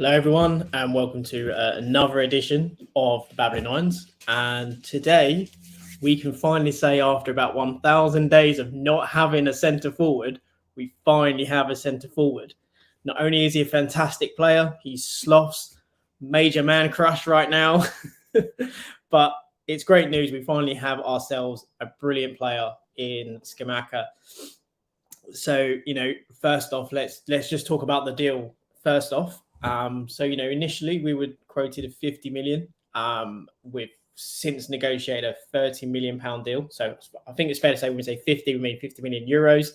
Hello, everyone, and welcome to another edition of the Babbling Nines. And today, we can finally say, after about 1,000 days of not having a centre forward, we finally have a centre forward. Not only is he a fantastic player, he's Sloth's major man crush right now, but it's great news. We finally have ourselves a brilliant player in Scamacca. So, first off, let's just talk about the deal first off. Initially we were quoted at 50 million. We've since negotiated a 30 million pound deal. So I think it's fair to say when we say 50, we mean 50 million euros.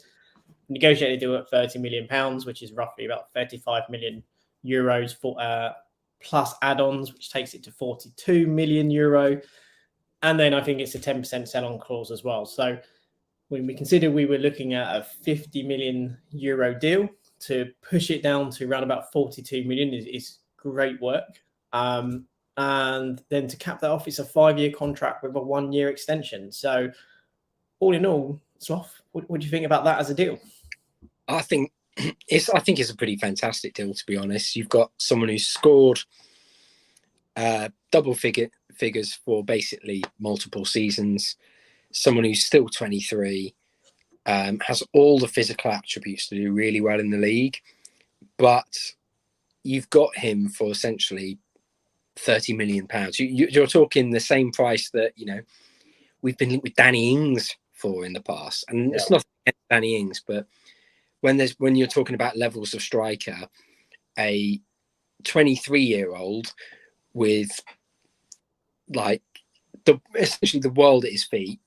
Negotiated a deal at 30 million pounds, which is roughly about 35 million euros for plus add-ons, which takes it to 42 million euro. And then I think it's a 10% sell-on clause as well. So when we consider we were looking at a 50 million euro deal, to push it down to around about 42 million is great work. And then to cap that off, it's a 5-year contract with a 1-year extension. So all in all, Sloth, what do you think about that as a deal? I think it's a pretty fantastic deal, to be honest. You've got someone who's scored double figures for basically multiple seasons, someone who's still 23, has all the physical attributes to do really well in the league, but you've got him for essentially 30 million pounds. You're talking the same price that we've been linked with Danny Ings for in the past, and it's not Danny Ings, but when you're talking about levels of striker, a 23-year-old with essentially the world at his feet,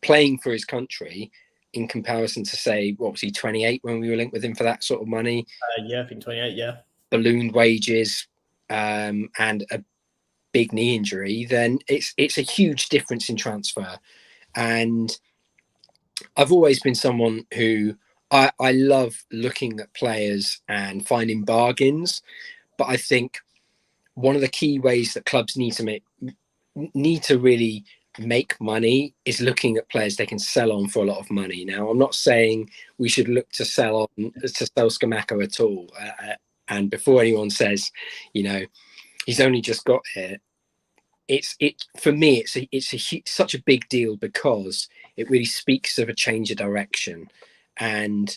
playing for his country, in comparison to, say, what was he, 28 when we were linked with him for that sort of money? I think 28, yeah. Ballooned wages, and a big knee injury, then it's a huge difference in transfer. And I've always been someone who I love looking at players and finding bargains, but I think one of the key ways that clubs need to really make money is looking at players they can sell on for a lot of money. Now, I'm not saying we should look to sell Scamacca at all. And before anyone says, he's only just got here, for me, it's such a big deal because it really speaks of a change of direction. And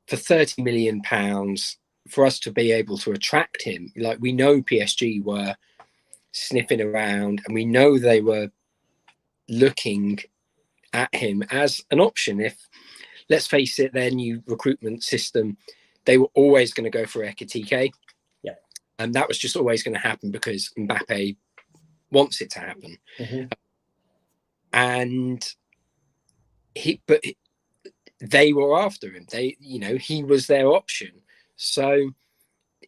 for 30 million pounds, for us to be able to attract him, like, we know PSG were sniffing around, and we know they were looking at him as an option. If, let's face it, their new recruitment system, they were always going to go for Ekitike. Yeah. And that was just always going to happen because Mbappe wants it to happen. Mm-hmm. And they were after him. He was their option. So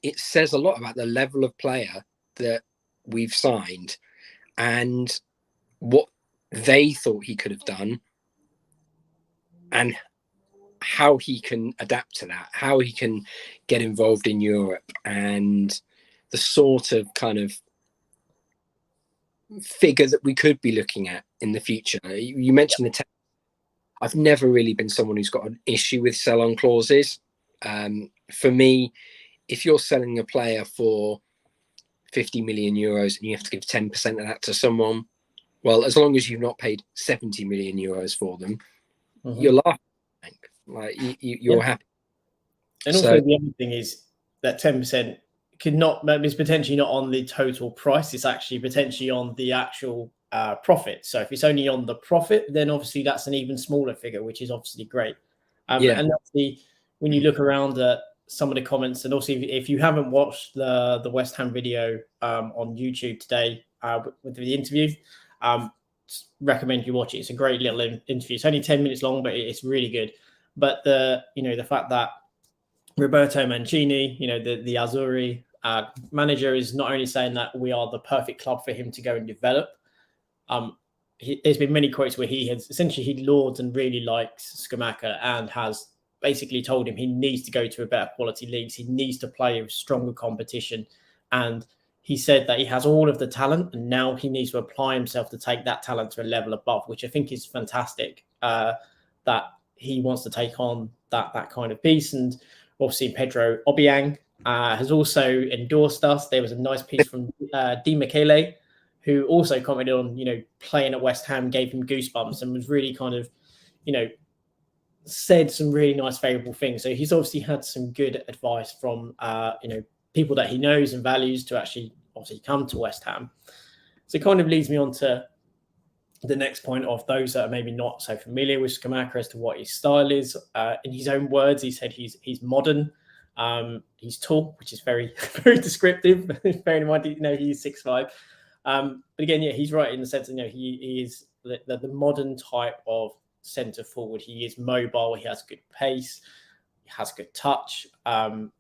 it says a lot about the level of player that we've signed and what they thought he could have done and how he can adapt to that, how he can get involved in Europe, and the sort of kind of figure that we could be looking at in the future. You mentioned the I've never really been someone who's got an issue with sell-on clauses. For me, if you're selling a player for 50 million euros and you have to give 10% of that to someone, well, as long as you've not paid 70 million euros for them, you're laughing. Like, you're happy. And also, the other thing is that 10% is potentially not on the total price. It's actually potentially on the actual profit. So if it's only on the profit, then obviously that's an even smaller figure, which is obviously great. And obviously, when you look around at some of the comments, and also if you haven't watched the West Ham video on YouTube today with the interview, recommend you watch it. It's a great little interview. It's only 10 minutes long, but it's really good. But the fact that Roberto Mancini, the Azzurri manager, is not only saying that we are the perfect club for him to go and develop. There's been many quotes where he lauds and really likes Scamacca and has basically told him he needs to go to a better quality leagues. He needs to play with stronger competition. And he said that he has all of the talent and now he needs to apply himself to take that talent to a level above, which I think is fantastic, that he wants to take on that kind of piece. And obviously Pedro Obiang, has also endorsed us. There was a nice piece from Di Michele, who also commented on, playing at West Ham gave him goosebumps and was really kind of, said some really nice, favourable things. So he's obviously had some good advice from, people that he knows and values to actually obviously come to West Ham. So it kind of leads me on to the next point of those that are maybe not so familiar with Scamacca as to what his style is. In his own words, he said he's modern. He's tall, which is very, very descriptive. Bearing in mind, he's 6'5". But again, he's right in the sense that he is the modern type of centre forward. He is mobile. He has good pace. He has good touch. And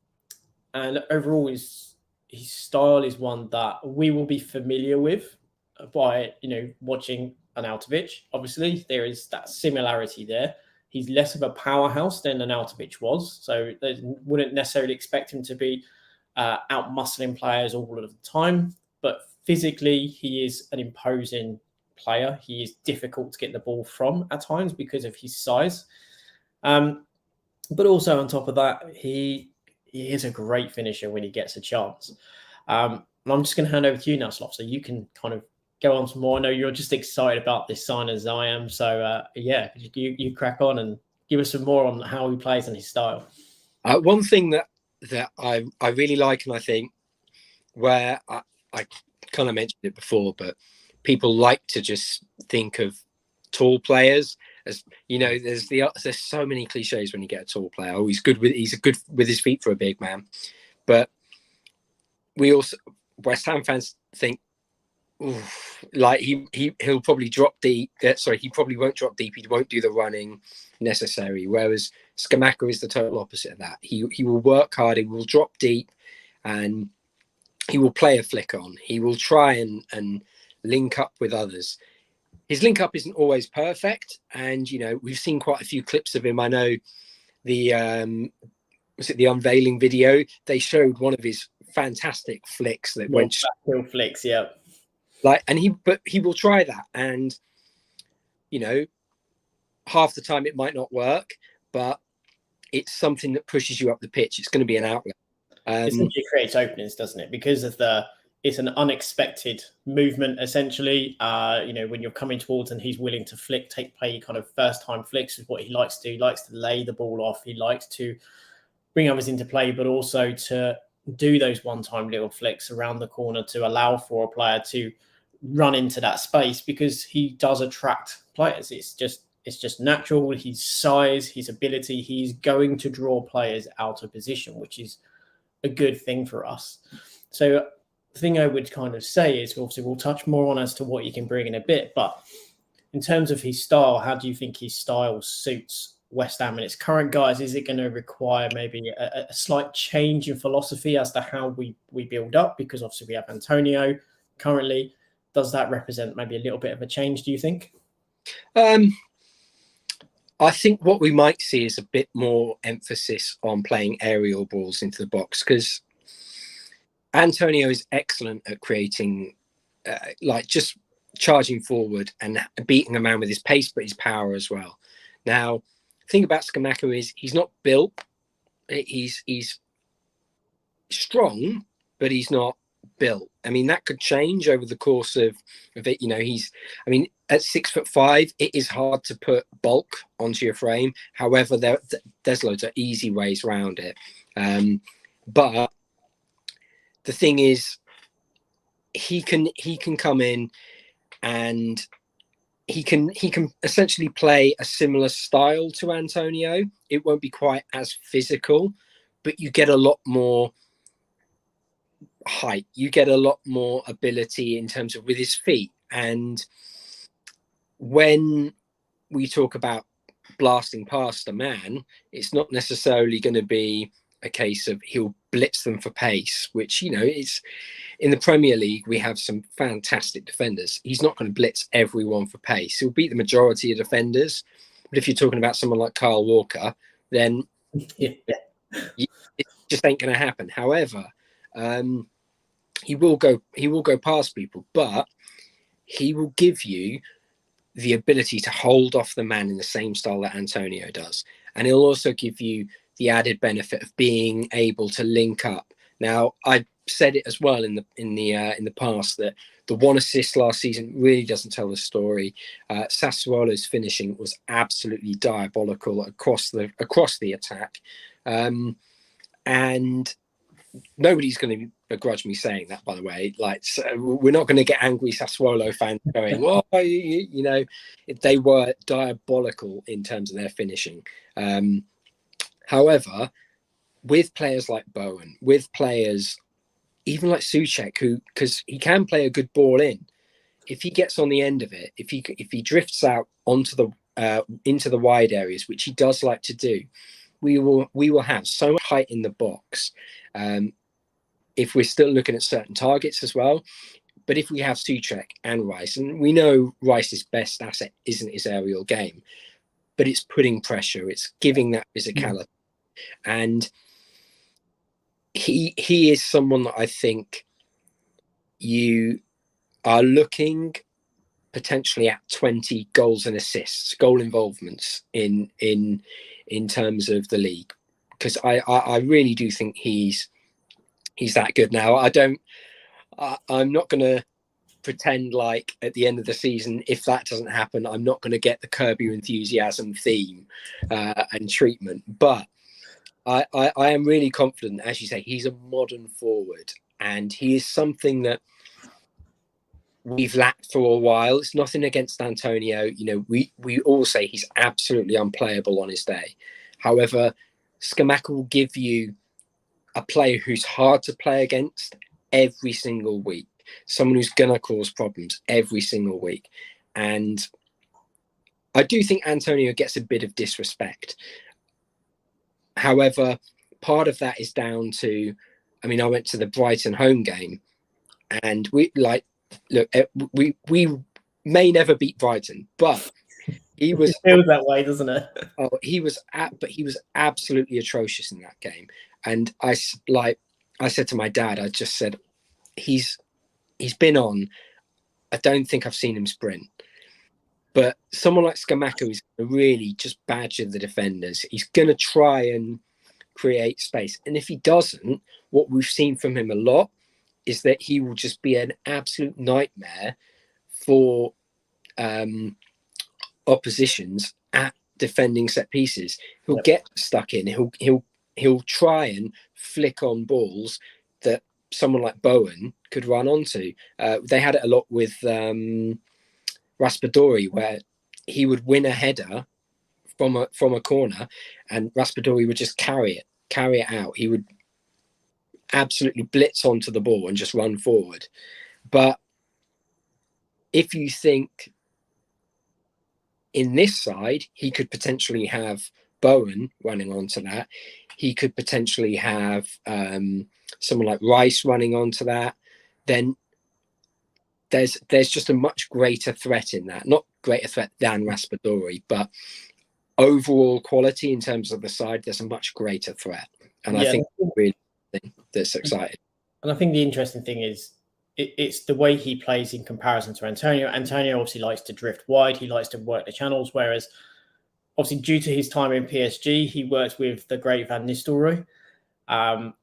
overall, his style is one that we will be familiar with by watching Arnautovic. Obviously, there is that similarity there. He's less of a powerhouse than Arnautovic was, so they wouldn't necessarily expect him to be out muscling players all of the time. But physically, he is an imposing player. He is difficult to get the ball from at times because of his size. But also on top of that, he is a great finisher when he gets a chance. And I'm just going to hand over to you now, Sloth, so you can kind of go on some more. I know you're just excited about this sign as I am. So, you crack on and give us some more on how he plays and his style. One thing that I really like, and I think where I kind of mentioned it before, but people like to just think of tall players as, there's so many cliches when you get a tall player. Oh, he's good with his feet for a big man. But we also, West Ham fans think, like he'll probably drop deep. He probably won't drop deep. He won't do the running necessary. Whereas Scamacca is the total opposite of that. He will work hard. He will drop deep, and he will play a flick on. He will try and link up with others. His link up isn't always perfect, and we've seen quite a few clips of him. I know the the unveiling video? They showed one of his fantastic flicks that went flicks, yeah. And he will try that, and half the time it might not work, but it's something that pushes you up the pitch. It's going to be an outlet. Essentially creates openings, doesn't it? Because of it's an unexpected movement, essentially. When you're coming towards and he's willing to play kind of first time flicks is what he likes to do. He likes to lay the ball off. He likes to bring others into play, but also to do those one-time little flicks around the corner to allow for a player to run into that space, because he does attract players. It's just natural. His size, his ability, he's going to draw players out of position, which is a good thing for us. So the thing I would kind of say is, obviously we'll touch more on as to what he can bring in a bit, but in terms of his style, how do you think his style suits West Ham and its current guys? Is it going to require maybe a slight change in philosophy as to how we build up? Because obviously we have Antonio currently. Does that represent maybe a little bit of a change, do you think? I think what we might see is a bit more emphasis on playing aerial balls into the box, because Antonio is excellent at creating, just charging forward and beating a man with his pace, but his power as well. Now, the thing about Scamacca is he's not built. He's strong, but he's not built. I mean, that could change over the course of it. At 6'5", it is hard to put bulk onto your frame. However, there's loads of easy ways around it. But the thing is, he can come in and he can essentially play a similar style to Antonio. It won't be quite as physical, but you get a lot more height. You get a lot more ability in terms of with his feet. And when we talk about blasting past a man, it's not necessarily going to be a case of he'll blitz them for pace, which, it's in the Premier League, we have some fantastic defenders. He's not going to blitz everyone for pace. He'll beat the majority of defenders. But if you're talking about someone like Kyle Walker, then it just ain't going to happen. However, he will go past people, but he will give you the ability to hold off the man in the same style that Antonio does. And he'll also give you the added benefit of being able to link up Now, I said it as well in the past that the 1 assist last season really doesn't tell the story. Sassuolo's finishing was absolutely diabolical across the attack, and nobody's going to begrudge me saying that, by the way. Like, so we're not going to get angry Sassuolo fans going, "Oh, you know," they were diabolical in terms of their finishing. However, with players like Bowen, with players even like Souček, who, because he can play a good ball in, if he gets on the end of it, if he drifts out onto the into the wide areas, which he does like to do, we will have so much height in the box. If we're still looking at certain targets as well, but if we have Souček and Rice, and we know Rice's best asset isn't his aerial game, but it's putting pressure, it's giving that physicality, and he is someone that I think you are looking potentially at 20 goals and assists, goal involvements in terms of the league, because I really do think he's that good. Now, I'm not going to pretend like at the end of the season, if that doesn't happen, I'm not going to get the Curb Your Enthusiasm theme and treatment, but I am really confident. As you say, he's a modern forward, and he is something that we've lacked for a while. It's nothing against Antonio. You know, we all say he's absolutely unplayable on his day. However, Scamacca will give you a player who's hard to play against every single week, someone who's going to cause problems every single week. And I do think Antonio gets a bit of disrespect. However, part of that is down to, I mean, I went to the Brighton home game, and we may never beat Brighton, but he was it feels that way, doesn't it? Oh, he was absolutely atrocious in that game. And I said to my dad, I just said, he's been on. I don't think I've seen him sprint. But someone like Scamacca is really just badger the defenders. He's going to try and create space. And if he doesn't, what we've seen from him a lot is that he will just be an absolute nightmare for oppositions at defending set pieces. He'll get stuck in. He'll try and flick on balls that someone like Bowen could run onto. They had it a lot with Raspadori, where he would win a header from a corner, and Raspadori would just carry it out. He would absolutely blitz onto the ball and just run forward. But if you think in this side, he could potentially have Bowen running onto that. He could potentially have someone like Rice running onto that. Then there's just a much greater threat in that. Not greater threat than Raspadori, but overall quality in terms of the side, there's a much greater threat. And I think really that's exciting. And I think the interesting thing is it's the way he plays in comparison to Antonio. Antonio obviously likes to drift wide. He likes to work the channels, whereas obviously due to his time in PSG, he worked with the great Van Nistelrooy.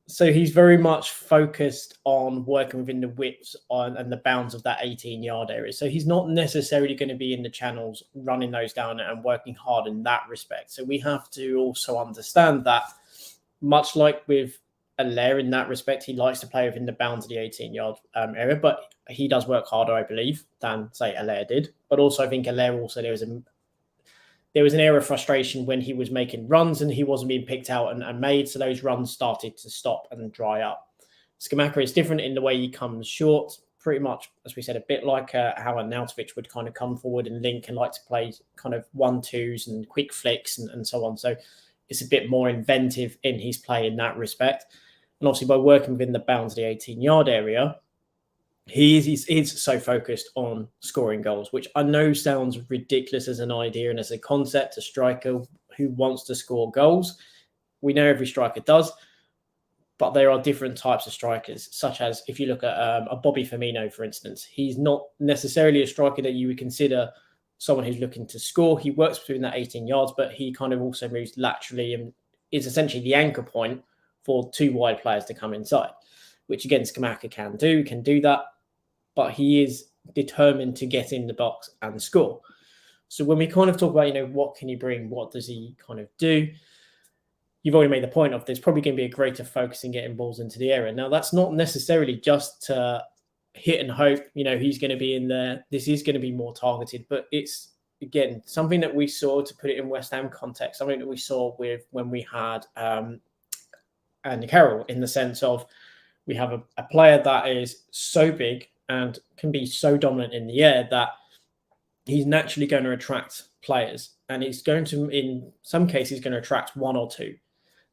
So he's very much focused on working within the widths and the bounds of that 18-yard area. So he's not necessarily going to be in the channels running those down and working hard in that respect. So we have to also understand that, much like with Allaire in that respect, he likes to play within the bounds of the 18-yard area, but he does work harder, I believe, than, say, Allaire did. But also I think Allaire also, there was an era of frustration when he was making runs and he wasn't being picked out and made, so those runs started to stop and dry up. Scamacca is different in the way he comes short, pretty much, as we said, a bit like how Arnautovic would kind of come forward and link and like to play kind of 1-2s and quick flicks and so on. So it's a bit more inventive in his play in that respect. And obviously by working within the bounds of the 18-yard area, he's so focused on scoring goals, which I know sounds ridiculous as an idea and as a concept, a striker who wants to score goals. We know every striker does, but there are different types of strikers, such as if you look at a Bobby Firmino, for instance, he's not necessarily a striker that you would consider someone who's looking to score. He works between that 18 yards, but he kind of also moves laterally and is essentially the anchor point for two wide players to come inside. which again Scamacca can do that, but he is determined to get in the box and score. So when we kind of talk about, what can he bring, what does he kind of do? You've already made the point of there's probably going to be a greater focus in getting balls into the area. Now, that's not necessarily just to hit and hope, he's going to be in there. This is going to be more targeted, but it's, again, something that we saw, to put it in West Ham context, something that we saw with when we had Andy Carroll, in the sense of we have a player that is so big and can be so dominant in the air that he's naturally going to attract players, and it's going to, in some cases, going to attract one or two.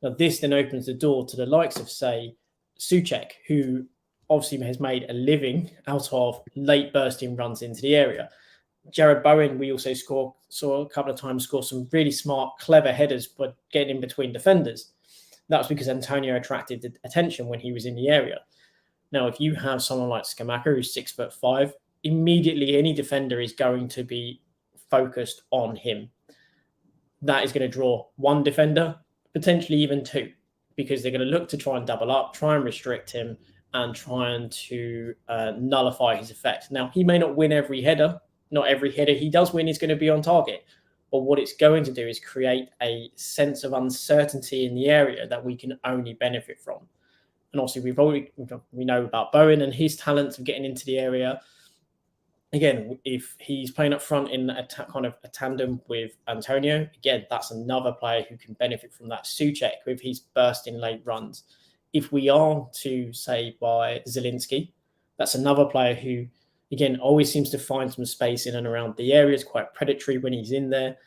Now, this then opens the door to the likes of, say, Souček, who obviously has made a living out of late bursting runs into the area. Jared Bowen, we also saw a couple of times score some really smart, clever headers, but getting in between defenders. That was because Antonio attracted the attention when he was in the area. Now, if you have someone like Scamacca, who's 6'5", immediately any defender is going to be focused on him. That is going to draw one defender, potentially even two, because they're going to look to try and double up, try and restrict him, and trying to nullify his effect. Now, he may not win every header. Not every header he does win is going to be on target. But what it's going to do is create a sense of uncertainty in the area that we can only benefit from. And obviously, we know about Bowen and his talents of getting into the area. Again, if he's playing up front in a tandem with Antonio, again, that's another player who can benefit from that. Souček with his bursting late runs. If we are to say by Zielinski, that's another player who, again, always seems to find some space in and around the area. Is quite predatory when he's in there.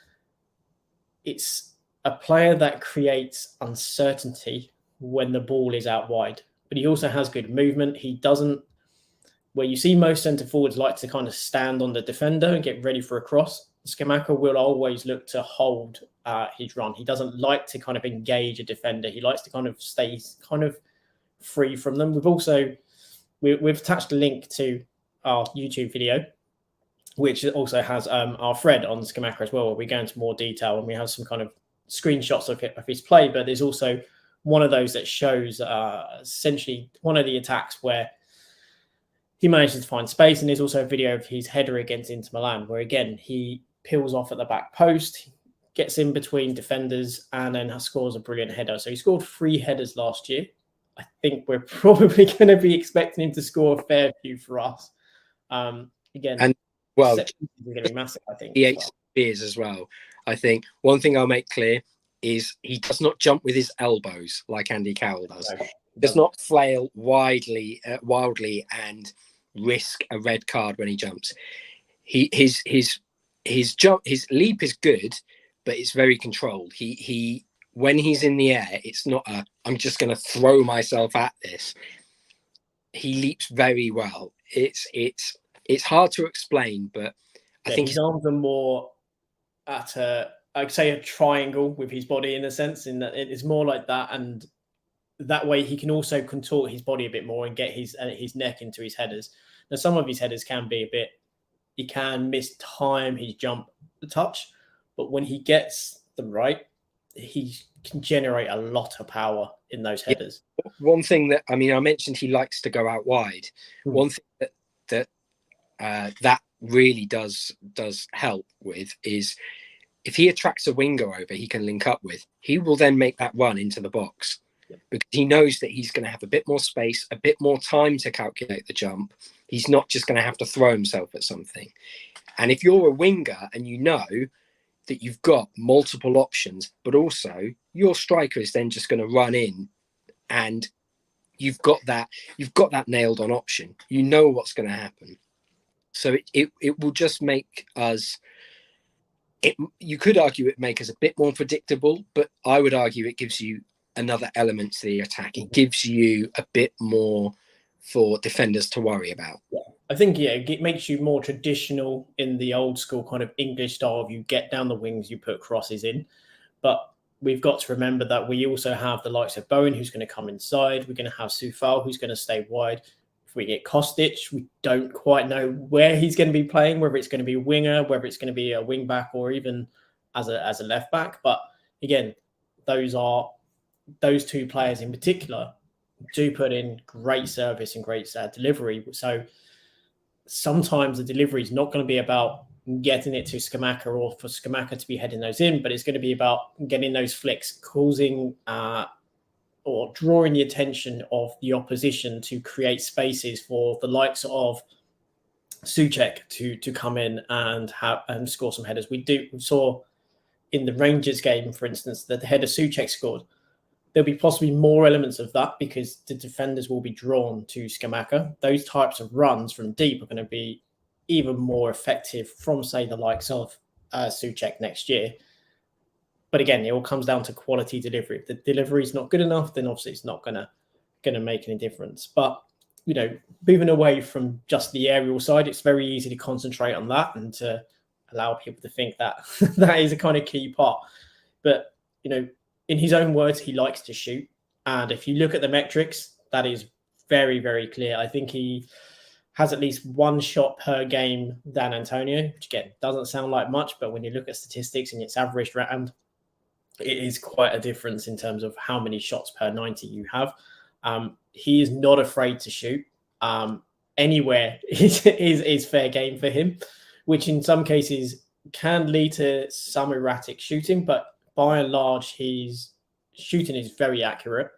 It's a player that creates uncertainty when the ball is out wide, but he also has good movement. He doesn't, where you see most centre forwards like to kind of stand on the defender and get ready for a cross. Scamacca will always look to hold his run. He doesn't like to kind of engage a defender. He likes to kind of stay kind of free from them. We've attached a link to our YouTube video, which also has our thread on Scamacca as well, where we go into more detail and we have some kind of screenshots of his play. But there's also one of those that shows essentially one of the attacks where he manages to find space. And there's also a video of his header against Inter Milan, where, again, he peels off at the back post, gets in between defenders, and then scores a brilliant header. So he scored 3 headers last year. I think we're probably going to be expecting him to score a fair few for us. Again, and well, going to be massive, I think. He ate beers as well. I think one thing I'll make clear is he does not jump with his elbows like Andy Carroll does. No, he does not flail wildly and risk a red card when he jumps. His leap is good, but it's very controlled. He when he's in the air, it's not I'm just going to throw myself at this. He leaps very well. It's hard to explain, but I think his arms are more at I'd say a triangle with his body, in a sense, in that it's more like that, and that way he can also contort his body a bit more and get his neck into his headers. Now, some of his headers can be a bit, he can miss time his jump touch, but when he gets them right, he can generate a lot of power in those headers. Yeah. One thing that, I mentioned he likes to go out wide. One thing that really does help with is if he attracts a winger over he can link up with, he will then make that run into the box because he knows that he's going to have a bit more space, a bit more time to calculate the jump. He's not just going to have to throw himself at something. And if you're a winger and you know that you've got multiple options, but also your striker is then just going to run in and you've got that nailed on option. You know what's going to happen. So it will just make us, you could argue it make us a bit more predictable, but I would argue it gives you another element to the attack. It gives you a bit more for defenders to worry about. Yeah. I think, it makes you more traditional in the old school kind of English style of you get down the wings, you put crosses in. But we've got to remember that we also have the likes of Bowen, who's going to come inside. We're going to have Soufal, who's going to stay wide. If we get Kostic, we don't quite know where he's going to be playing, whether it's going to be a winger, whether it's going to be a wing back, or even as a left back. But again, those two players in particular do put in great service and great delivery. So sometimes the delivery is not going to be about getting it to Scamacca or for Scamacca to be heading those in, but it's going to be about getting those flicks, causing or drawing the attention of the opposition to create spaces for the likes of Souček to come in and score some headers. We saw in the Rangers game, for instance, that the header Souček scored. There'll be possibly more elements of that because the defenders will be drawn to Scamacca. Those types of runs from deep are going to be even more effective from, say, the likes of Souček next year. But again, it all comes down to quality delivery. If the delivery is not good enough, then obviously it's not going to make any difference. But moving away from just the aerial side, it's very easy to concentrate on that and to allow people to think that that is a kind of key part. But in his own words, he likes to shoot. And if you look at the metrics, that is very, very clear. I think he has at least one shot per game than Antonio, which again, doesn't sound like much, but when you look at statistics and it's averaged round, it is quite a difference in terms of how many shots per 90 you have. He is not afraid to shoot. Anywhere is fair game for him, which in some cases can lead to some erratic shooting, but by and large, his shooting is very accurate.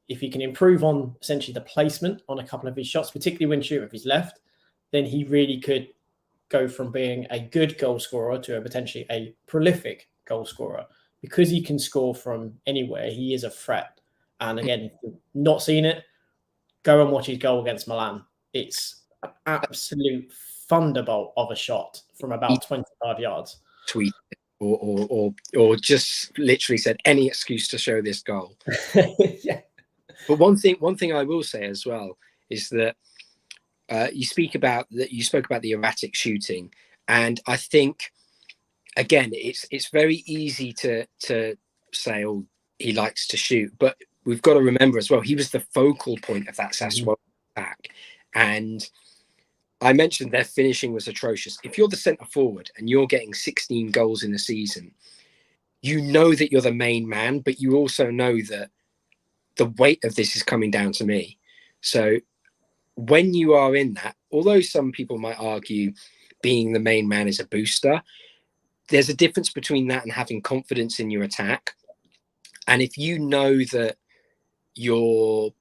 If he can improve on essentially the placement on a couple of his shots, particularly when shooting with his left, then he really could go from being a good goal scorer to potentially a prolific goal scorer. Because he can score from anywhere, he is a threat. And again, if you've not seen it, go and watch his goal against Milan. It's an absolute thunderbolt of a shot from about 25 yards. Tweet or just literally said any excuse to show this goal. Yeah. But one thing I will say as well is that you spoke about the erratic shooting, and I think again it's very easy to say, oh, he likes to shoot, but we've got to remember as well, he was the focal point of that Sassuolo attack. And I mentioned their finishing was atrocious. If you're the centre forward and you're getting 16 goals in a season, you know that you're the main man, but you also know that the weight of this is coming down to me. So when you are in that, although some people might argue being the main man is a booster, there's a difference between that and having confidence in your attack. And if you know that your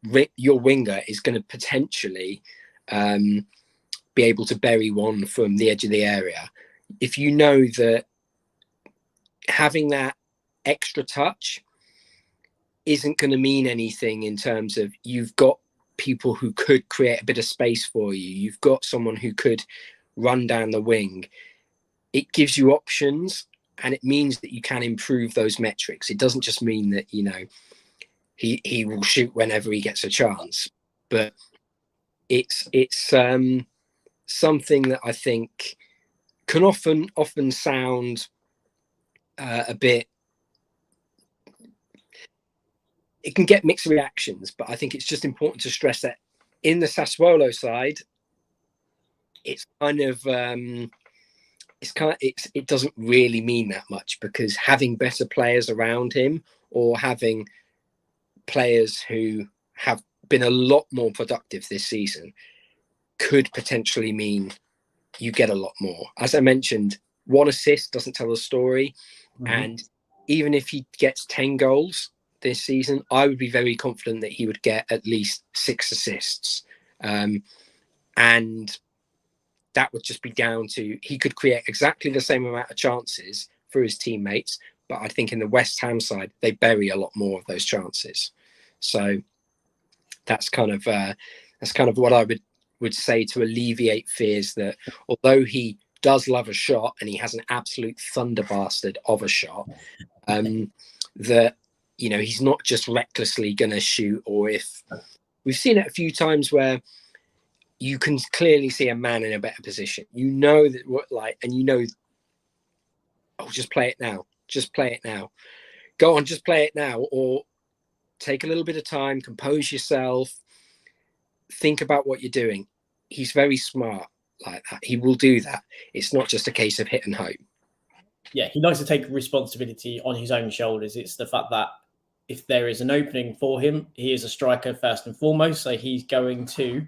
winger is going to potentially be able to bury one from the edge of the area, if you know that having that extra touch isn't going to mean anything in terms of you've got people who could create a bit of space for you, you've got someone who could run down the wing, it gives you options, and it means that you can improve those metrics. It doesn't just mean that he will shoot whenever he gets a chance, but it's something that I think can often sound a bit. It can get mixed reactions, but I think it's just important to stress that in the Sassuolo side, it doesn't really mean that much, because having better players around him or having players who have been a lot more productive this season could potentially mean you get a lot more. As I mentioned, one assist doesn't tell the story. And even if he gets 10 goals this season, I would be very confident that he would get at least 6 assists. And that would just be down to, he could create exactly the same amount of chances for his teammates, but I think in the West Ham side, they bury a lot more of those chances. So that's kind of what I would say to alleviate fears, that although he does love a shot and he has an absolute thunder bastard of a shot, that he's not just recklessly going to shoot. Or if we've seen it a few times where you can clearly see a man in a better position, oh, just play it now, go on, just play it now, or take a little bit of time, compose yourself, think about what you're doing. He's very smart like that. He will do that. It's not just a case of hit and hope. Yeah, he likes to take responsibility on his own shoulders. It's the fact that if there is an opening for him, he is a striker first and foremost. So he's going to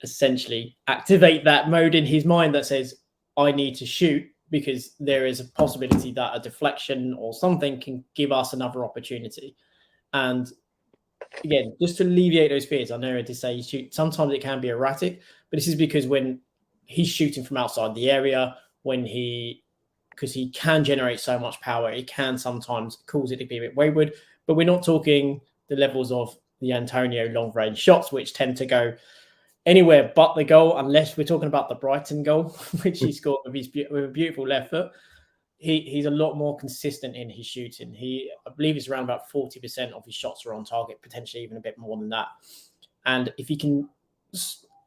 essentially activate that mode in his mind that says, I need to shoot, because there is a possibility that a deflection or something can give us another opportunity. And again, just to alleviate those fears, I know to say shoot, sometimes it can be erratic, but this is because when he's shooting from outside the area, because he can generate so much power, it can sometimes cause it to be a bit wayward. But we're not talking the levels of the Antonio long range shots, which tend to go anywhere but the goal, unless we're talking about the Brighton goal, which he scored with a beautiful left foot. He's a lot more consistent in his shooting. I believe it's around about 40% of his shots are on target, potentially even a bit more than that. And if he can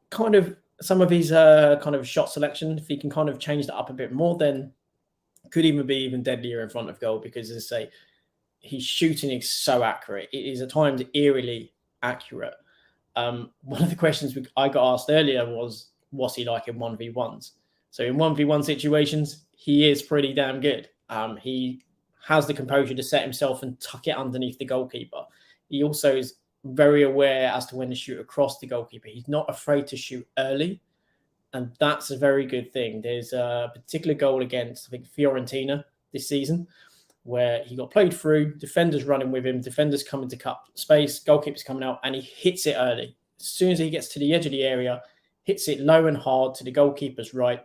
kind of, some of his kind of shot selection, if he can kind of change that up a bit more, then could even be even deadlier in front of goal, because as I say, his shooting is so accurate. It is at times eerily accurate. One of the questions I got asked earlier was, what's he like in 1v1s? So in 1v1 situations, he is pretty damn good. He has the composure to set himself and tuck it underneath the goalkeeper. He also is very aware as to when to shoot across the goalkeeper. He's not afraid to shoot early, and that's a very good thing. There's a particular goal against, I think, Fiorentina this season, where he got played through, defenders running with him, defenders coming to cut space, goalkeeper's coming out, and he hits it early. As soon as he gets to the edge of the area, hits it low and hard to the goalkeeper's right,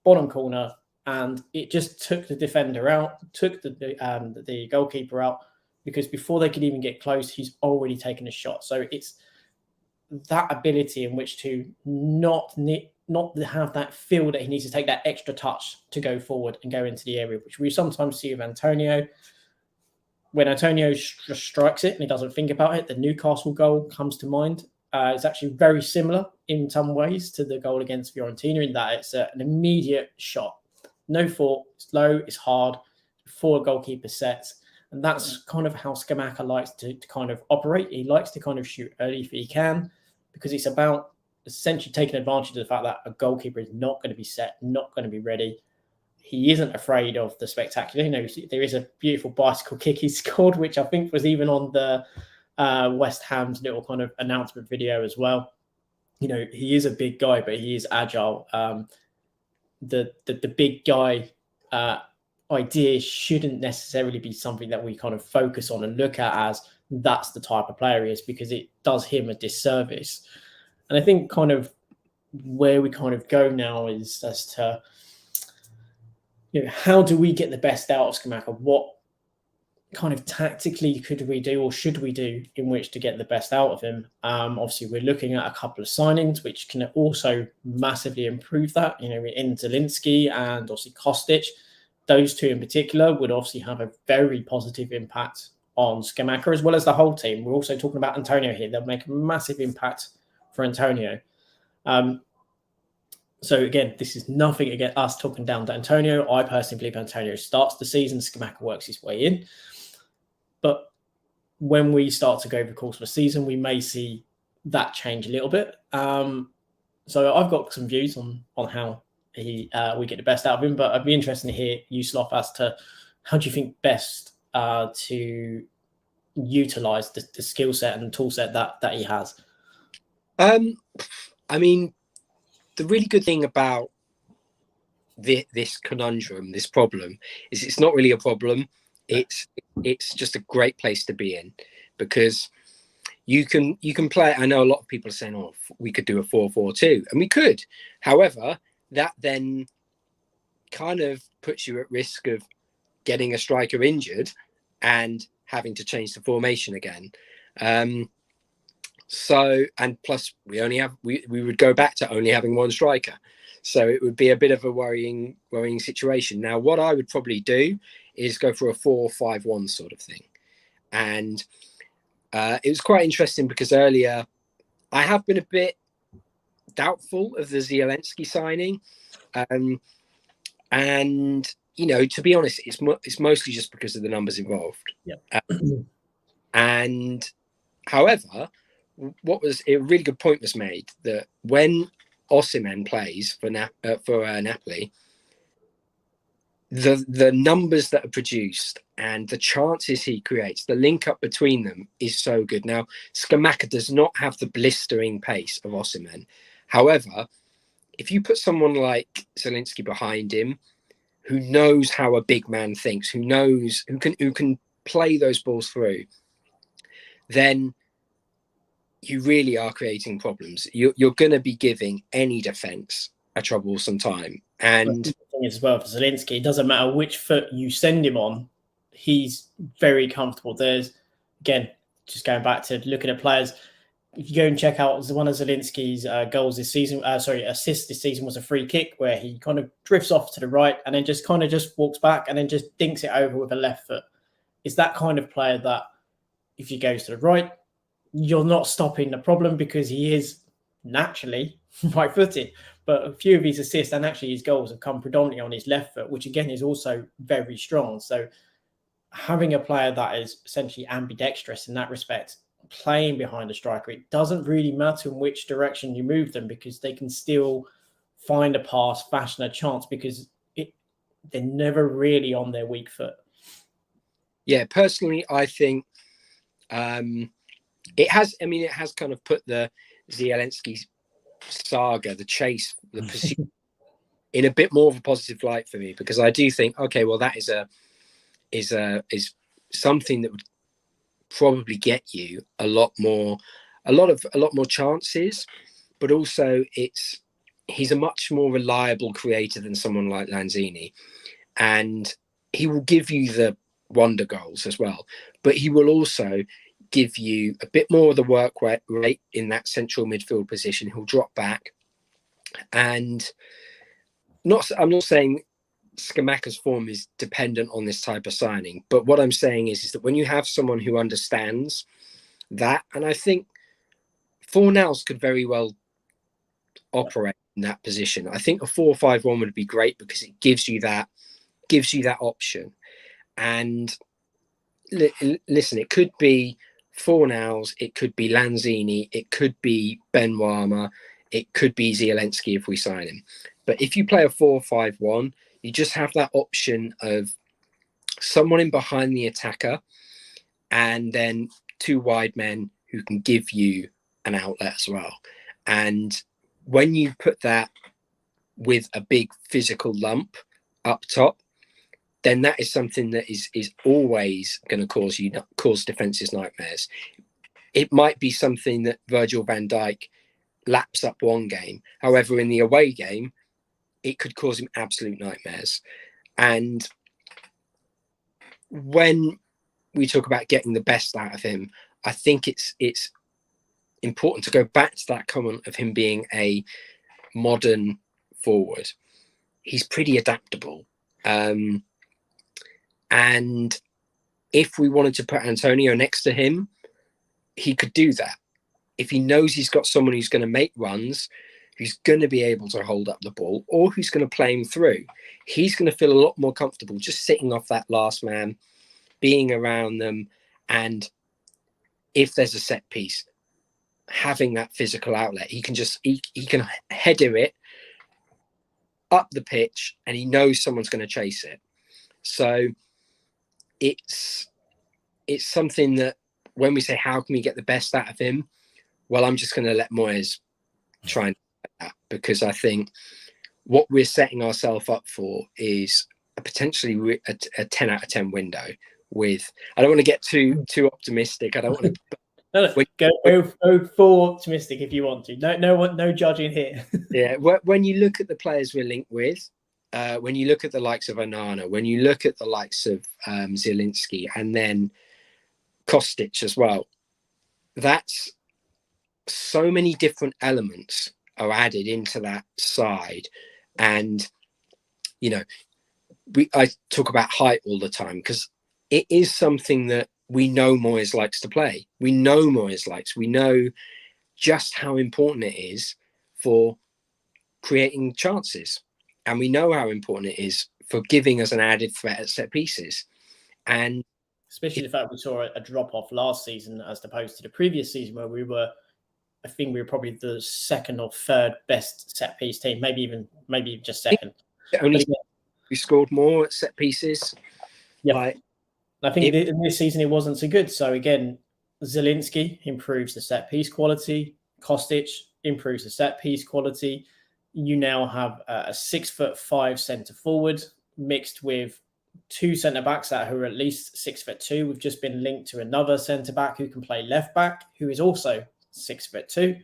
bottom corner, and it just took the defender out, took the goalkeeper out, because before they could even get close, he's already taken a shot. So it's that ability in which to not have that feel that he needs to take that extra touch to go forward and go into the area, which we sometimes see with Antonio. When Antonio strikes it and he doesn't think about it, the Newcastle goal comes to mind. It's actually very similar in some ways to the goal against Fiorentina, in that it's an immediate shot. No thought, it's low, it's hard, before a goalkeeper sets. And that's kind of how Scamacca likes to kind of operate. He likes to kind of shoot early if he can, because it's about essentially taking advantage of the fact that a goalkeeper is not going to be set, not going to be ready. He isn't afraid of the spectacular. You know, there is a beautiful bicycle kick he scored, which I think was even on the West Ham's little kind of announcement video as well. You know, he is a big guy, but he is agile. The big guy idea shouldn't necessarily be something that we kind of focus on and look at as that's the type of player he is, because it does him a disservice. And I think kind of where we kind of go now is as to, you know, how do we get the best out of Scamacca? What kind of tactically could we do or should we do in which to get the best out of him? Obviously, we're looking at a couple of signings which can also massively improve that. You know, in Zielinski and obviously Kostic, those two in particular would obviously have a very positive impact on Scamacca as well as the whole team. We're also talking about Antonio here. They'll make a massive impact for Antonio. So again, this is nothing against us talking down to Antonio. I personally believe Antonio starts the season, Scamacca works his way in. But when we start to go over the course of the season, we may see that change a little bit. So I've got some views on how we get the best out of him, but I'd be interested to hear you, Sloth, as to how do you think best to utilize the skill set and tool set that he has? I mean, the really good thing about this conundrum, this problem, is it's not really a problem. It's just a great place to be in, because you can play. I know a lot of people are saying, "Oh, we could do a 4-4-2," and we could. However, that then kind of puts you at risk of getting a striker injured and having to change the formation again. So, and plus we would go back to only having one striker. So it would be a bit of a worrying situation. Now, what I would probably do is go for a 4-5-1 sort of thing. And it was quite interesting because earlier I have been a bit doubtful of the Zielinski signing. And, you know, to be honest, it's mostly just because of the numbers involved. Yeah. And however, a really good point was made that when Osimhen plays for Napoli, the numbers that are produced and the chances he creates, the link up between them is so good. Now, Scamacca does not have the blistering pace of Osimhen. However, if you put someone like Zielinski behind him, who knows how a big man thinks, who can play those balls through, then you really are creating problems. You're going to be giving any defense a troublesome time. And the thing is as well for Zielinski, it doesn't matter which foot you send him on, he's very comfortable. There's, again, just going back to looking at players, if you go and check out one of Zielinski's goals this season, assists this season was a free kick where he kind of drifts off to the right and then just walks back and then just dinks it over with a left foot. It's that kind of player that if he goes to the right, you're not stopping the problem because he is naturally right-footed. But a few of his assists and actually his goals have come predominantly on his left foot, which again is also very strong. So having a player that is essentially ambidextrous in that respect, playing behind a striker, it doesn't really matter in which direction you move them because they can still find a pass, fashion a chance because they're never really on their weak foot. Yeah, personally, I think it has kind of put the Zielinski saga, the chase, the pursuit in a bit more of a positive light for me, because I do think, okay, well, that is something that would probably get you a lot more chances, but also he's a much more reliable creator than someone like Lanzini, and he will give you the wonder goals as well, but he will also give you a bit more of the work rate in that central midfield position. He'll drop back, and I'm not saying Scamacca's form is dependent on this type of signing, but what I'm saying is that when you have someone who understands that, and I think Fornals could very well operate in that position. I think a 4-5-1 would be great because it gives you that option. And listen, it could be Fornals, it could be Lanzini, it could be Ben Warmer, it could be Zielinski if we sign him. But if you play a 4-5-1, you just have that option of someone in behind the attacker and then two wide men who can give you an outlet as well. And when you put that with a big physical lump up top, then that is something that is always going to cause defenses nightmares. It might be something that Virgil van Dijk laps up one game. However, in the away game, it could cause him absolute nightmares. And when we talk about getting the best out of him, I think it's important to go back to that comment of him being a modern forward. He's pretty adaptable. And if we wanted to put Antonio next to him, he could do that. If he knows he's got someone who's going to make runs, who's going to be able to hold up the ball, or who's going to play him through, he's going to feel a lot more comfortable just sitting off that last man, being around them. And if there's a set piece, having that physical outlet, he can header it up the pitch and he knows someone's going to chase it. So it's something that when we say, how can we get the best out of him? Well, I'm just going to let Moyes try and do that, because I think what we're setting ourselves up for is potentially a 10 out of 10 window with, I don't want to get too optimistic. I don't want to go full optimistic if you want to. No judging here. Yeah, when you look at the players we're linked with, when you look at the likes of Onana, when you look at the likes of Zielinski, and then Kostic as well, that's so many different elements are added into that side. And I talk about height all the time because it is something that we know Moyes likes to play. We know just how important it is for creating chances, and we know how important it is for giving us an added threat at set pieces. And especially the fact we saw a drop off last season as opposed to the previous season, where we were probably the second or third best set piece team, maybe even just second. We we scored more at set pieces. Yeah, Like, I think this season it wasn't so good. So again, Zielinski improves the set piece quality. Kostic improves the set piece quality. You now have a 6'5" centre forward mixed with two centre backs that are at least 6'2". We've just been linked to another centre back who can play left back, who is also 6'2".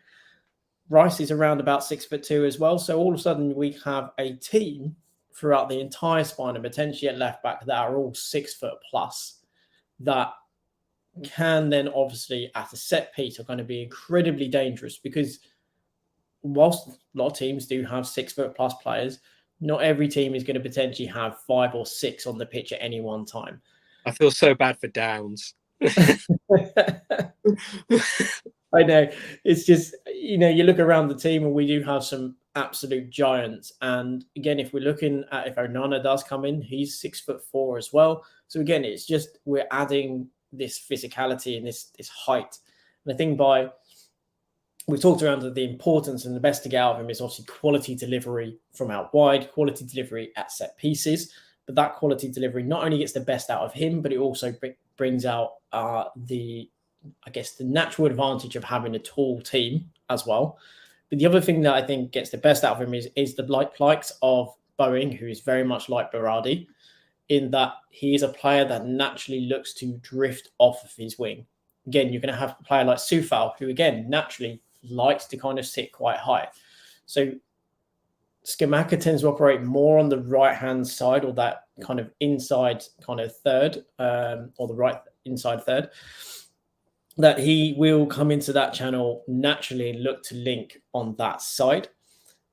Rice is around about 6'2" as well. So all of a sudden we have a team throughout the entire spine and potentially at left back that are all 6 foot plus that can then obviously at a set piece are going to be incredibly dangerous, because whilst a lot of teams do have 6 foot plus players, not every team is going to potentially have 5 or 6 on the pitch at any one time. I feel so bad for Downs. I know. It's just, you look around the team and we do have some absolute giants. And again, if we're looking at if Onana does come in, he's 6'4" as well. So again, it's just we're adding this physicality and this height. And I think we've talked around the importance and the best to get out of him is obviously quality delivery from out wide, quality delivery at set pieces. But that quality delivery not only gets the best out of him, but it also brings out the natural advantage of having a tall team as well. But the other thing that I think gets the best out of him is the likes of Bowen, who is very much like Berardi, in that he is a player that naturally looks to drift off of his wing. Again, you're going to have a player like Soufal, who again naturally likes to kind of sit quite high. So Scamacca tends to operate more on the right-hand side, or that kind of inside kind of third, or the right inside third, that he will come into that channel naturally and look to link on that side.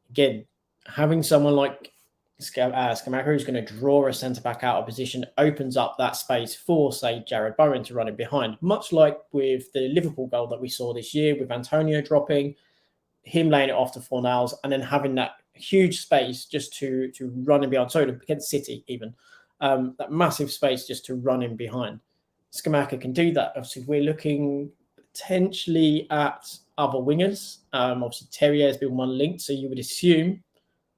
Again, having someone like Scamacca who's going to draw a centre-back out of position opens up that space for, say, Jared Bowen to run in behind, much like with the Liverpool goal that we saw this year with Antonio dropping, him laying it off to Fornals, and then having that huge space just to run in behind. Sorry, against City even. That massive space just to run in behind. Scamacca can do that. Obviously, we're looking potentially at other wingers. Obviously, Terrier has been one linked, so you would assume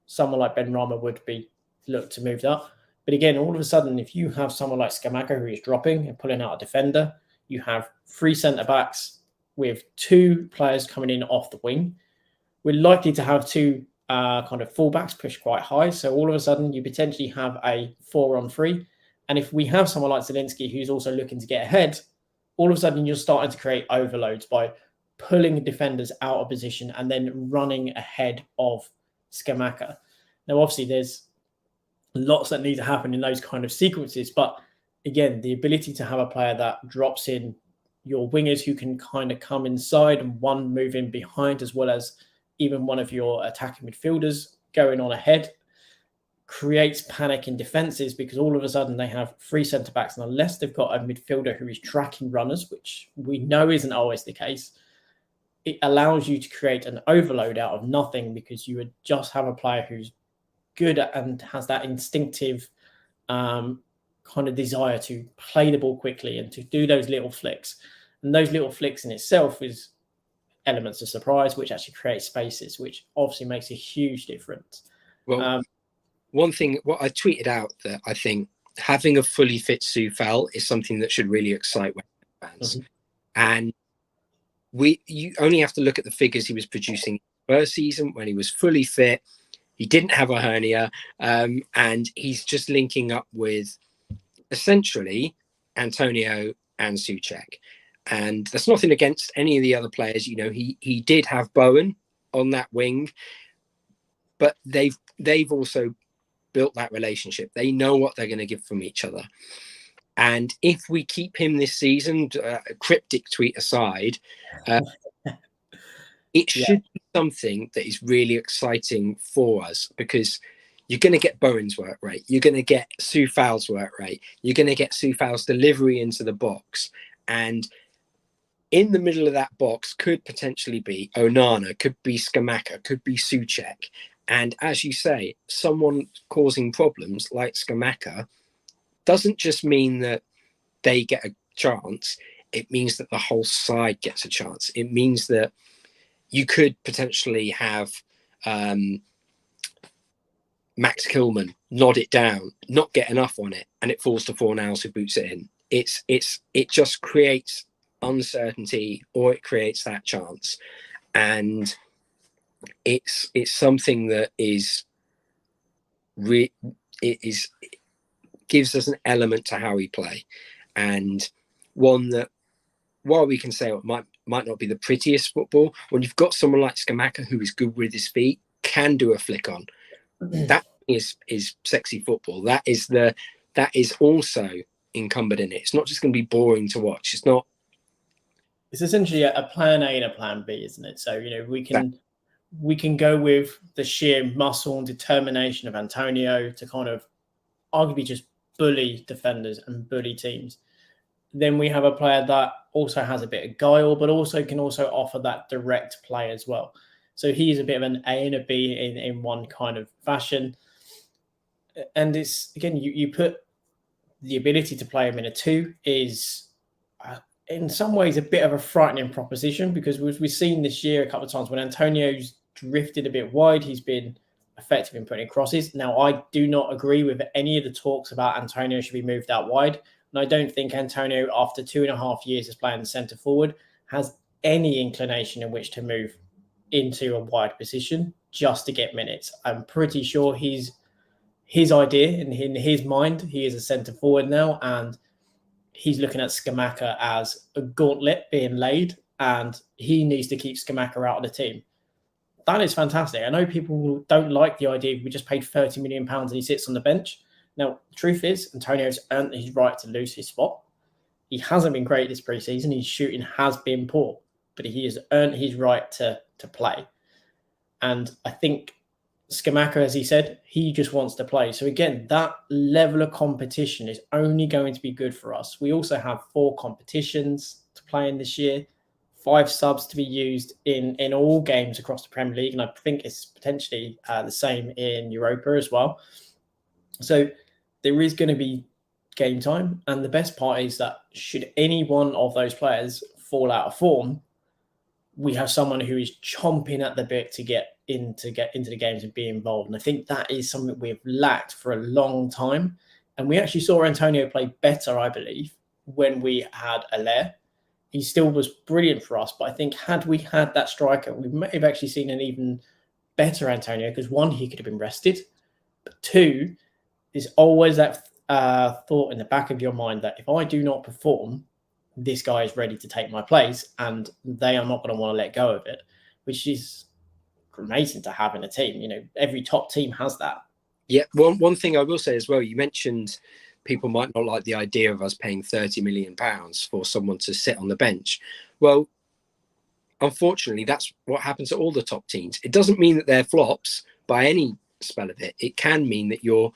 someone like Ben Rama would be looked to move up. But again, all of a sudden, if you have someone like Scamacca who is dropping and pulling out a defender, you have 3 centre-backs with 2 players coming in off the wing. We're likely to have 2 kind of fullbacks push quite high. So all of a sudden, you potentially have a 4-on-3. And if we have someone like Zielinski who's also looking to get ahead, all of a sudden you're starting to create overloads by pulling defenders out of position and then running ahead of Scamacca. Now, obviously, there's lots that need to happen in those kind of sequences. But again, the ability to have a player that drops in your wingers who can kind of come inside and one move in behind, as well as even one of your attacking midfielders going on ahead, creates panic in defences, because all of a sudden they have 3 centre-backs, and unless they've got a midfielder who is tracking runners, which we know isn't always the case, it allows you to create an overload out of nothing, because you would just have a player who's good at, and has that instinctive kind of desire to play the ball quickly and to do those little flicks. And those little flicks in itself is elements of surprise, which actually create spaces, which obviously makes a huge difference. Well, one thing, what I tweeted out, that I think having a fully fit Soufal is something that should really excite West Ham fans. Mm-hmm. And you only have to look at the figures he was producing first season when he was fully fit. He didn't have a hernia, and he's just linking up with essentially Antonio and Souček. And that's nothing against any of the other players. You know, he did have Bowen on that wing, but they've also built that relationship. They know what they're going to give from each other. And if we keep him this season, a cryptic tweet aside, it should be something that is really exciting for us, because you're going to get Bowen's work rate. You're going to get Soufal's work rate. You're going to get Soufal's delivery into the box. And in the middle of that box could potentially be Onana, could be Scamacca, could be Souček. And as you say, someone causing problems like Scamacca doesn't just mean that they get a chance. It means that the whole side gets a chance. It means that you could potentially have Max Kilman nod it down, not get enough on it, and it falls to Fornals who boots it in. It just creates uncertainty, or it creates that chance, and it's something that is it gives us an element to how we play, and one that, while we can say it might not be the prettiest football, when you've got someone like Scamacca who is good with his feet, can do a flick on, that is sexy football. That is also incumbent in it. It's not just going to be boring to watch. It's essentially a plan A and a plan B, isn't it? So, we can go with the sheer muscle and determination of Antonio to kind of arguably just bully defenders and bully teams. Then we have a player that also has a bit of guile, but also can also offer that direct play as well. So he's a bit of an A and a B in one kind of fashion. And it's, again, you put the ability to play him in a 2 is in some ways a bit of a frightening proposition, because we've seen this year a couple of times when Antonio's drifted a bit wide, he's been effective in putting crosses. Now, I do not agree with any of the talks about Antonio should be moved out wide. And I don't think Antonio, after 2.5 years of playing centre forward, has any inclination in which to move into a wide position just to get minutes. I'm pretty sure his idea, in his mind, he is a centre forward now, and he's looking at Scamacca as a gauntlet being laid, and he needs to keep Scamacca out of the team. That is fantastic. I know people don't like the idea we just paid £30 million and he sits on the bench. Now, the truth is, Antonio's earned his right to lose his spot. He hasn't been great this preseason. His shooting has been poor, but he has earned his right to play. And I think Scamacca, as he said, he just wants to play. So again, that level of competition is only going to be good for us. We also have 4 competitions to play in this year, 5 subs to be used in all games across the Premier League. And I think it's potentially the same in Europa as well. So there is going to be game time. And the best part is that should any one of those players fall out of form, we have someone who is chomping at the bit to get into the games and be involved. And I think that is something we've lacked for a long time. And we actually saw Antonio play better, I believe, when we had Allaire. He still was brilliant for us, but I think had we had that striker, we may have actually seen an even better Antonio, because 1, he could have been rested, but 2, there's always that thought in the back of your mind that if I do not perform, this guy is ready to take my place, and they are not going to want to let go of it, which is amazing to have in a team. Every top team has that. Yeah. One thing I will say as well, you mentioned people might not like the idea of us paying £30 million for someone to sit on the bench. Well, unfortunately, that's what happens at all the top teams. It doesn't mean that they're flops by any spell of it. It can mean that your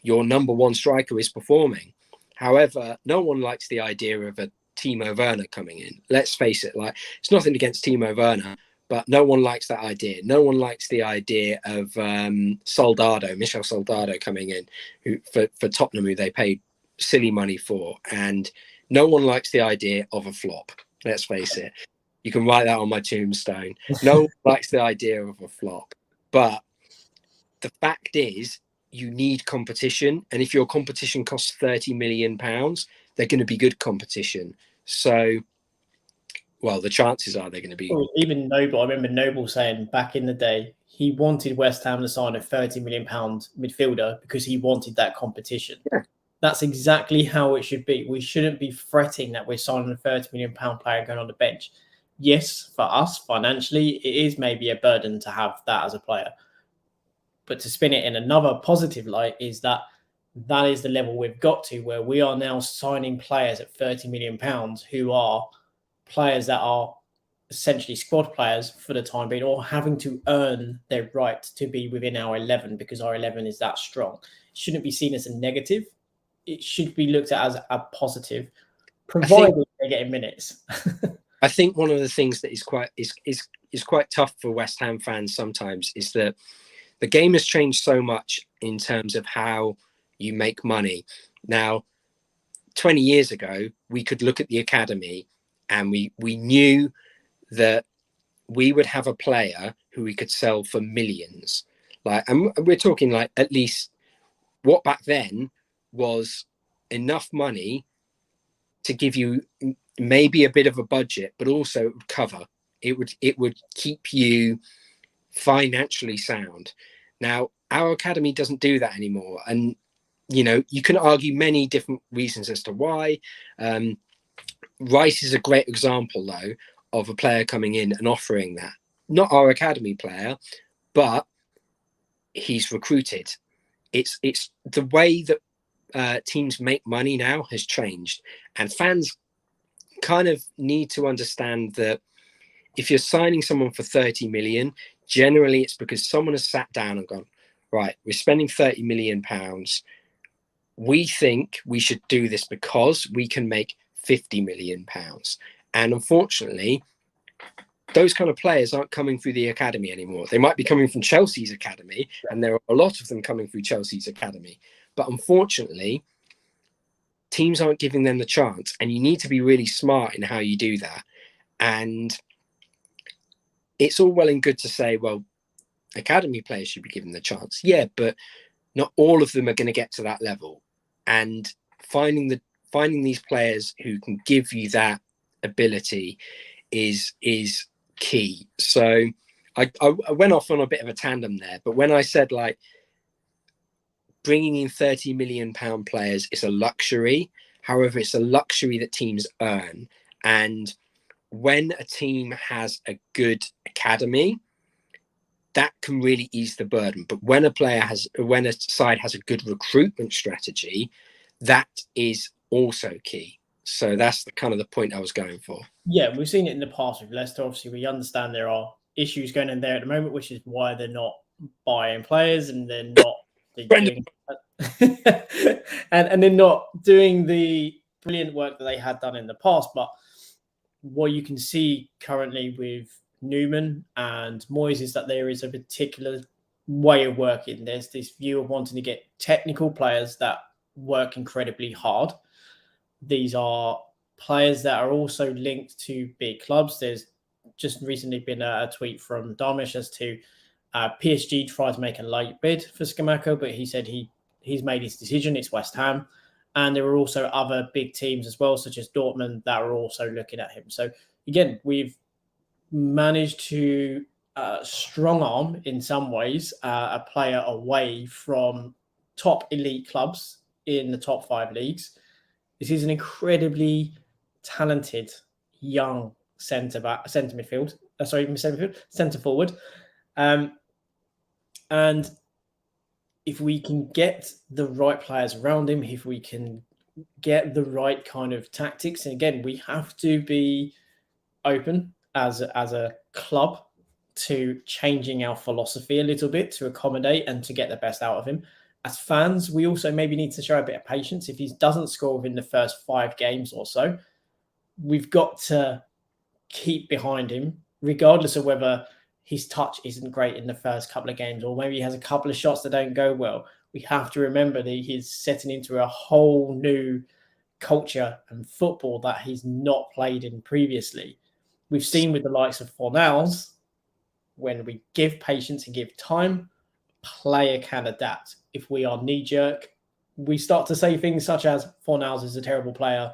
number 1 striker is performing. However, no one likes the idea of a Timo Werner coming in. Let's face it, it's nothing against Timo Werner, but no one likes that idea. No one likes the idea of Michel Soldado coming in, who for Tottenham, who they paid silly money for. And no one likes the idea of a flop. Let's face it. You can write that on my tombstone. No one likes the idea of a flop. But the fact is, you need competition. And if your competition costs £30 million, they're going to be good competition. So, well, the chances are they're going to be. Well, even Noble, I remember Noble saying back in the day, he wanted West Ham to sign a £30 million midfielder because he wanted that competition. Yeah. That's exactly how it should be. We shouldn't be fretting that we're signing a £30 million player going on the bench. Yes, for us, financially, it is maybe a burden to have that as a player. But to spin it in another positive light is that is the level we've got to, where we are now signing players at £30 million who are players that are essentially squad players for the time being, or having to earn their right to be within our 11 because our 11 is that strong. It shouldn't be seen as a negative. It should be looked at as a positive, provided they're getting minutes. I think one of the things that is quite tough for West Ham fans sometimes is that the game has changed so much in terms of how you make money. Now, 20 years ago, we could look at the academy and we knew that we would have a player who we could sell for millions. Like, and we're talking like at least what back then was enough money to give you maybe a bit of a budget, but also it would cover. It would keep you financially sound. Now, our academy doesn't do that anymore, and you can argue many different reasons as to why. Rice is a great example, though, of a player coming in and offering that. Not our academy player, but he's recruited. It's the way that teams make money now has changed, and fans kind of need to understand that if you're signing someone for 30 million, generally it's because someone has sat down and gone, right, we're spending 30 million pounds. We think we should do this because we can make 50 million pounds. And unfortunately, those kind of players aren't coming through the academy anymore. They might be coming from Chelsea's academy, and there are a lot of them coming through Chelsea's academy. But unfortunately, teams aren't giving them the chance, and you need to be really smart in how you do that. And it's all well and good to say, well, academy players should be given the chance. Yeah, but not all of them are going to get to that level. And finding these players who can give you that ability is key. So I went off on a bit of a tandem there, but when I said like bringing in 30 million pound players is a luxury, however, it's a luxury that teams earn. And when a team has a good academy, that can really ease the burden. But when a side has a good recruitment strategy, that is also key. So that's the point I was going for. Yeah, we've seen it in the past with Leicester. Obviously, we understand there are issues going in there at the moment, which is why they're not buying players and they're not doing and they're not doing the brilliant work that they had done in the past. But what you can see currently with Newman and Moyes is that there is a particular way of working. There's this view of wanting to get technical players that work incredibly hard. These are players that are also linked to big clubs. There's just recently been a tweet from Darmish as to PSG tried to make a late bid for Scamacca, but he said he's made his decision. It's West Ham. And there are also other big teams as well, such as Dortmund, that are also looking at him. So again, we've managed to strong arm in some ways a player away from top elite clubs in the top 5 leagues. This is an incredibly talented young centre forward. And if we can get the right players around him, if we can get the right kind of tactics, and again, we have to be open as a club to changing our philosophy a little bit to accommodate and to get the best out of him. As fans, we also maybe need to show a bit of patience. If he doesn't score within the first 5 games or so, we've got to keep behind him, regardless of whether his touch isn't great in the first couple of games, or maybe he has a couple of shots that don't go well. We have to remember that he's setting into a whole new culture and football that he's not played in previously. We've seen with the likes of Fornals, when we give patience and give time, player can adapt. If we are knee-jerk, we start to say things such as Fornals is a terrible player,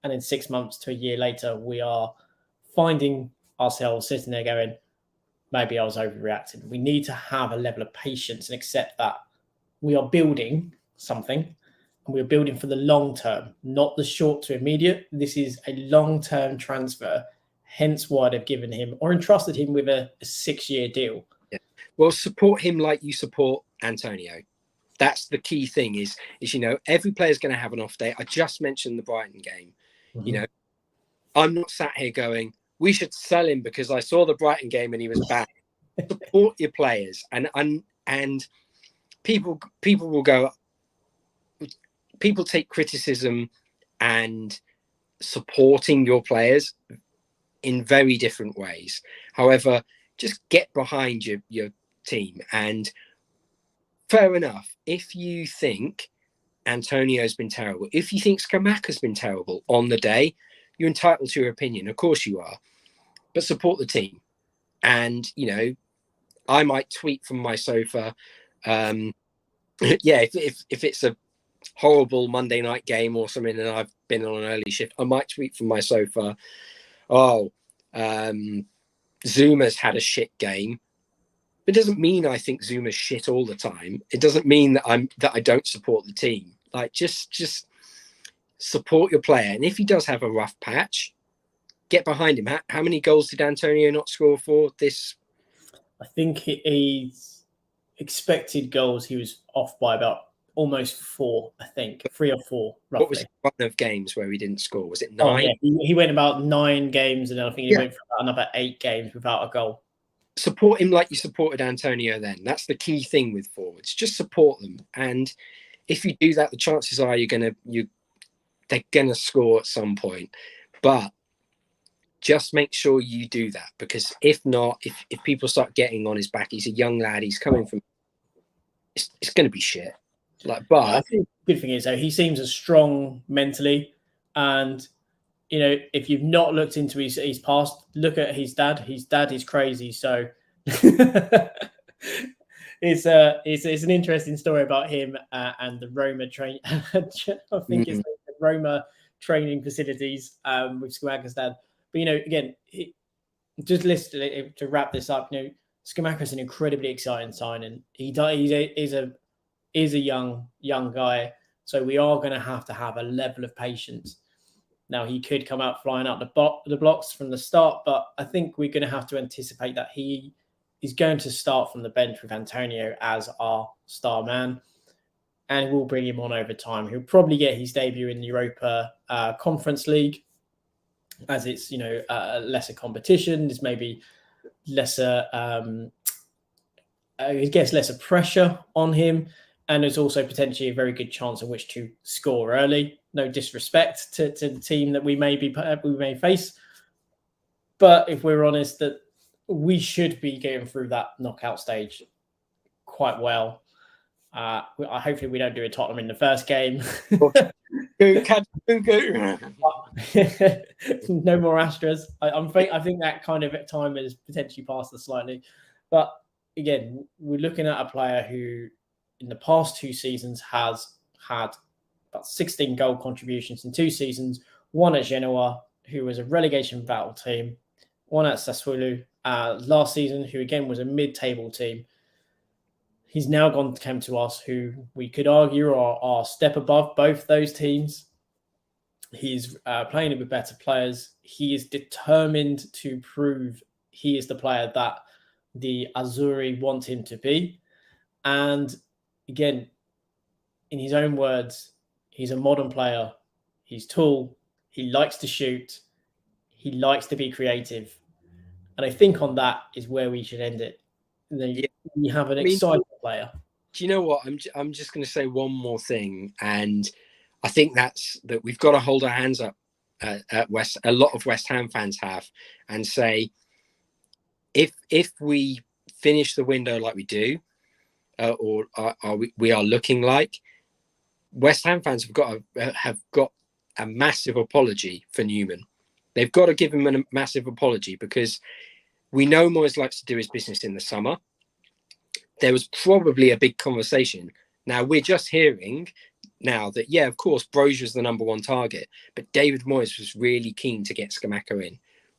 and in 6 months to a year later, we are finding ourselves sitting there going, maybe I was overreacting. We need to have a level of patience and accept that we are building something, and we're building for the long term, not the short to immediate. This is a long-term transfer, hence why they've given him or entrusted him with a 6-year deal. Yeah. Well, support him like you support Antonio. That's the key thing is every player's going to have an off day. I just mentioned the Brighton game. Mm-hmm. I'm not sat here going, we should sell him because I saw the Brighton game and he was bad. Support your players, and people will go. People take criticism and supporting your players in very different ways. However, just get behind your team. And fair enough, if you think Antonio's been terrible, if you think Scamacca's been terrible on the day, you're entitled to your opinion. Of course you are. But support the team. And, I might tweet from my sofa. Yeah, if it's a horrible Monday night game or something and I've been on an early shift, I might tweet from my sofa, oh, Zuma's had a shit game. It doesn't mean I think Zuma's shit all the time. It doesn't mean that I don't support the team. Like just support your player. And if he does have a rough patch, get behind him. How many goals did Antonio not score for this? I think he's expected goals. He was off by about almost 4, I think 3 or 4 roughly. What was the run of games where he didn't score? Was it 9? Oh, yeah. He went about 9 games, and then I think he went for another 8 games without a goal. Support him like you supported Antonio then. That's the key thing with forwards. Just support them. And if you do that, the chances are they're gonna score at some point. But just make sure you do that, because if not, if people start getting on his back, he's a young lad, he's coming from, it's going to be shit. Like, but I think the good thing is though, he seems as strong mentally, and you know, if you've not looked into his past, look at his dad. His dad is crazy, so it's an interesting story about him and the Roma train. I think it's the Roma training facilities with Scamacca's dad. But you know, again, just listen to wrap this up. You know, Scamacca is an incredibly exciting signing. He's a young guy, so we are going to have a level of patience. Now, he could come out flying out the blocks from the start, but I think we're going to have to anticipate that he is going to start from the bench with Antonio as our star man, and we'll bring him on over time. He'll probably get his debut in the Europa Conference League, as it's, you know, lesser competition. There's maybe lesser, I guess, lesser pressure on him. And there's also potentially a very good chance in which to score early. No disrespect to the team that we may face, but if we're honest, that we should be getting through that knockout stage quite well. Hopefully, we don't do a Tottenham in the first game. No more Astras. I think that kind of time has potentially passed us slightly, but again, we're looking at a player who, in the past 2 seasons, has had about 16 goal contributions in 2 seasons. One at Genoa, who was a relegation battle team. One at Sassuolo last season, who again was a mid-table team. He's now come to us, who we could argue are a step above both those teams. He's playing with better players. He is determined to prove he is the player that the Azzurri want him to be. And again, in his own words, he's a modern player. He's tall. He likes to shoot. He likes to be creative. And I think on that is where we should end it. And then you have an exciting player. Do you know what? I'm just going to say one more thing, and I think that's that we've got to hold our hands up at West. A lot of West Ham fans have, and say, if we finish the window like we do, or we are looking like, West Ham fans have got a massive apology for Newman. They've got to give him a massive apology, because we know Moyes likes to do his business in the summer. There was probably a big conversation. Now we're just hearing now that, yeah, of course, Brozier's the number 1 target, but David Moyes was really keen to get Scamacca in,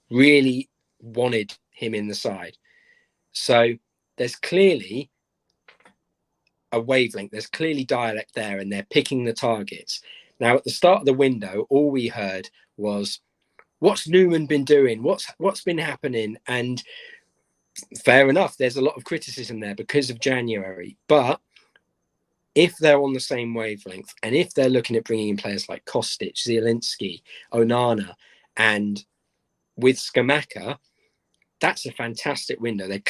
really wanted him in the side. So there's clearly a wavelength, there's clearly dialect there, and they're picking the targets. Now, at the start of the window, all we heard was, what's Newman been doing? What's been happening? And fair enough, there's a lot of criticism there because of January. But if they're on the same wavelength, and if they're looking at bringing in players like Kostic, Zielinski, Onana, and with Scamacca, that's a fantastic window. They've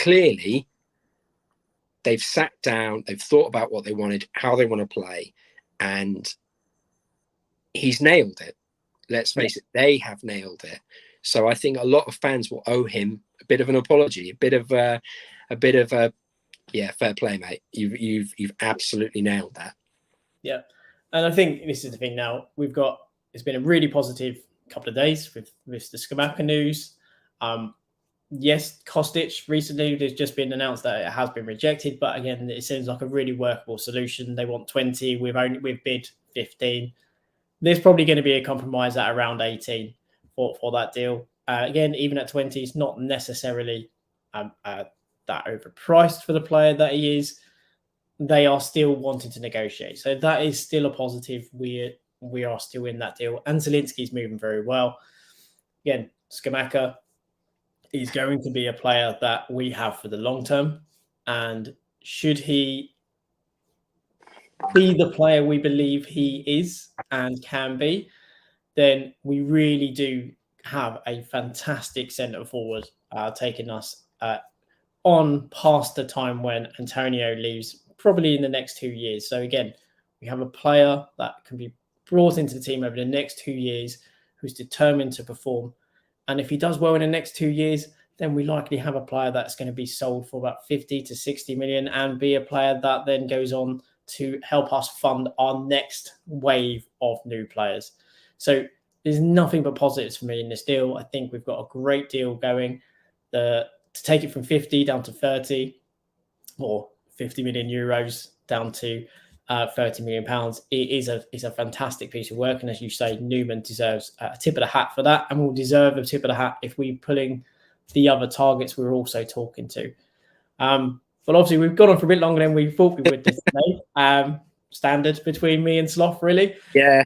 sat down, they've thought about what they wanted, how they want to play, and he's nailed it. Let's face it, they have nailed it. So I think a lot of fans will owe him a bit of an apology, a bit of a fair play, mate. You've absolutely nailed that. Yeah, and I think this is the thing. Now it's been a really positive couple of days with the Scamacca news. yes, Kostic recently there's just been announced that it has been rejected, but again, it seems like a really workable solution. They want 20, we've bid 15. There's probably going to be a compromise at around 18 for that deal. Again, even at 20, it's not necessarily that overpriced for the player that he is. They are still wanting to negotiate, so that is still a positive. We are still in that deal, and Zielinski's moving very well. Again, Scamacca is going to be a player that we have for the long term, and should he be the player we believe he is and can be, then we really do have a fantastic centre forward taking us on past the time when Antonio leaves, probably in the next 2 years. So again, we have a player that can be brought into the team over the next 2 years who's determined to perform. And if he does well in the next 2 years, then we likely have a player that's going to be sold for about 50 to 60 million and be a player that then goes on to help us fund our next wave of new players. So there's nothing but positives for me in this deal. I think we've got a great deal going. To take it from 50 down to 30 or 50 million euros down to 30 million pounds, it is a fantastic piece of work. And as you say, Newman deserves a tip of the hat for that, and will deserve a tip of the hat if we're pulling the other targets we're also talking to. But obviously, we've gone on for a bit longer than we thought we would today. Standard between me and Sloth, really. Yeah.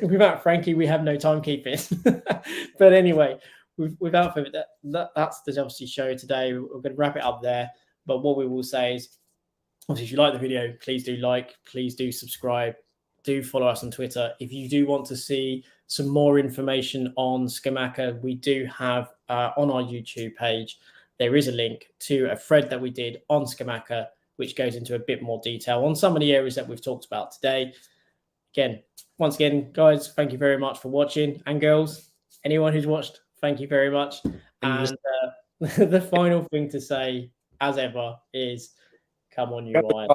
Without Frankie, we have no timekeeping. But anyway, without further, that's the obviously show today. We're going to wrap it up there. But what we will say is, obviously, if you like the video, please do like, please do subscribe, do follow us on Twitter. If you do want to see some more information on Scamacca, we do have on our YouTube page, there is a link to a thread that we did on Scamacca, which goes into a bit more detail on some of the areas that we've talked about today. Again, once again, guys, thank you very much for watching. And girls, anyone who's watched, thank you very much. And the final thing to say, as ever, is come on, you Lions.